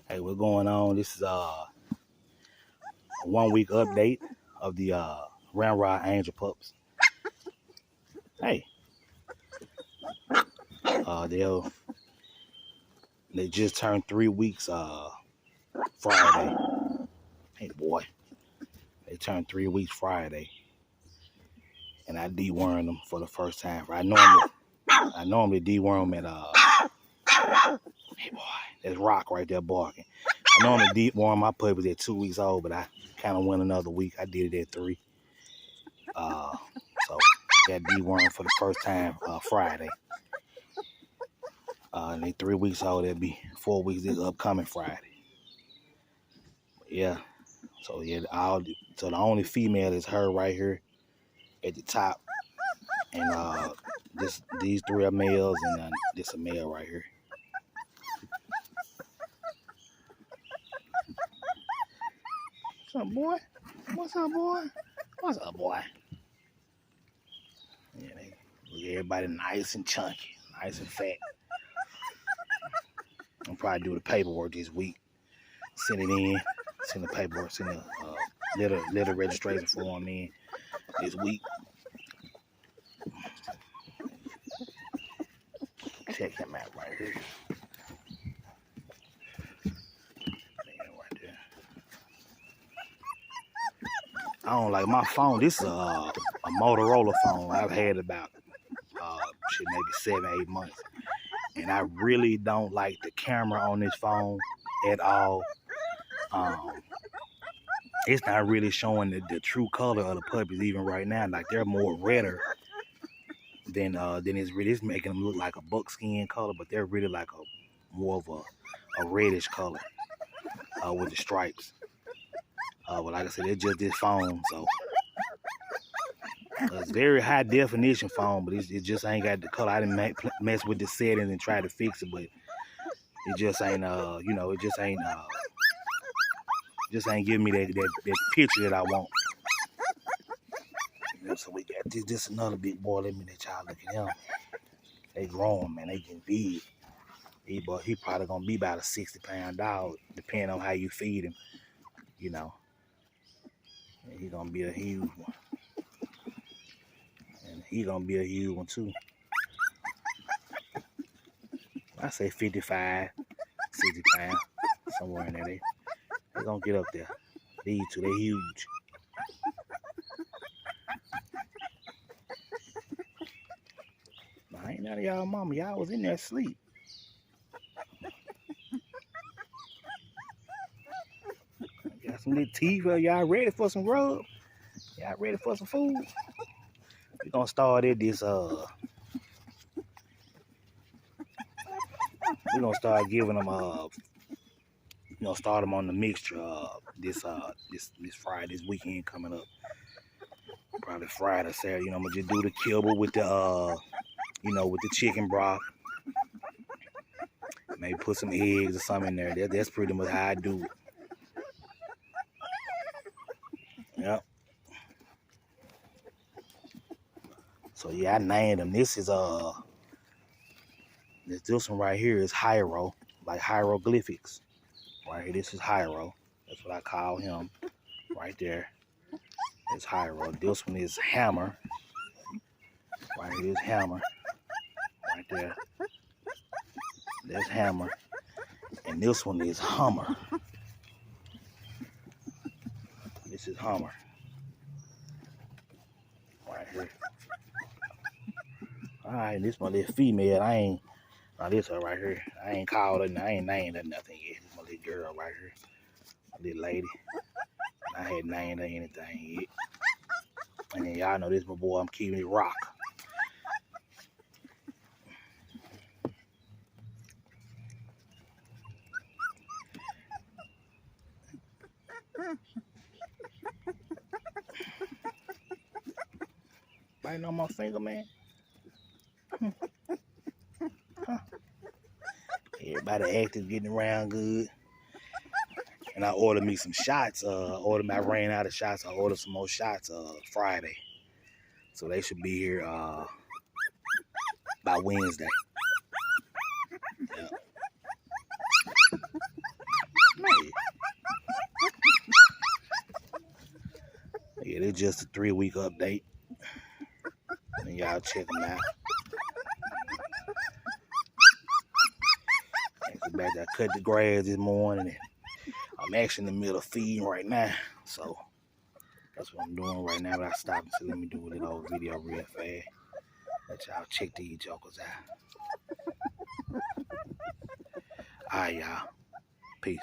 Hey, what's going on? This is a 1 week update of the Ramrod Angel pups. Hey, they just turned 3 weeks Friday. Hey boy, they turned 3 weeks Friday, and I dewormed them for the first time. I normally deworm them at hey boy, that's Rock right there barking. I normally deworm my puppies at 2 weeks old, but I kind of went another week. I did it at 3. So got dewormed for the first time Friday. And they 3 weeks old. They'll be 4 weeks this upcoming Friday. Yeah. So yeah, so the only female is her right here at the top, and these 3 are males, and this a male right here. What's up, boy? What's up, boy? What's up, boy? Yeah, look, everybody nice and chunky, nice and fat. I'll probably do the paperwork this week. Send it in. Send the paperwork. Send the letter registration form in this week. Check him out right here. Right there. I don't like my phone. This is a Motorola phone. I've had about maybe 7-8 months, and I really don't like the camera on this phone at all. It's not really showing the true color of the puppies even right now. Like, they're more redder than it's really. It's making them look like a buckskin color, but they're really like more of a reddish color with the stripes. But like I said, it's just this phone, so it's very high definition phone, but it just ain't got the color. I didn't mess with the settings and try to fix it, but it just ain't it just ain't giving me that picture that I want. So we got this another big boy. Let me let y'all look at him. They growing, man. They getting big. He probably gonna be about a 60-pound dog, depending on how you feed him. And he gonna be a huge one. And he gonna be a huge one too. I say 55, 60 pounds, somewhere in there. They gonna get up there. These two, they huge. I ain't none of y'all mama. Y'all was in there asleep. Got some little teeth. Y'all ready for some rub? Y'all ready for some food? We gonna start at this. We're gonna start giving them start them on the mixture this Friday, this weekend coming up. Probably Friday, Saturday. I'm gonna just do the kibble with the with the chicken broth. Maybe put some eggs or something in there. That's pretty much how I do it. Yep. So yeah, I named them. This one right here is Hyro, like hieroglyphics. Right here, this is Hyro. That's what I call him. Right there. It's Hyro. This one is Hammer. Right here is Hammer. Right there. That's Hammer. And this one is Hummer. This is Hummer. Right here. Alright, this my little female. This her right here. I ain't called her, I ain't named her nothing yet. This my little girl right here. My little lady. I hadn't named her anything yet. And then y'all know this my boy, I'm keeping it Rock. Biting on my finger, man. Huh. Everybody active, getting around good. And I ordered me some shots. I ran out of shots. I ordered some more shots Friday. So they should be here by Wednesday. Yeah. Yeah, it's just a 3-week update. And y'all check them out. I cut the grass this morning, and I'm actually in the middle of feeding right now. So that's what I'm doing right now. But I stopped and said, let me do a little video real fast. Let y'all check these jokers out. All right, y'all. Peace.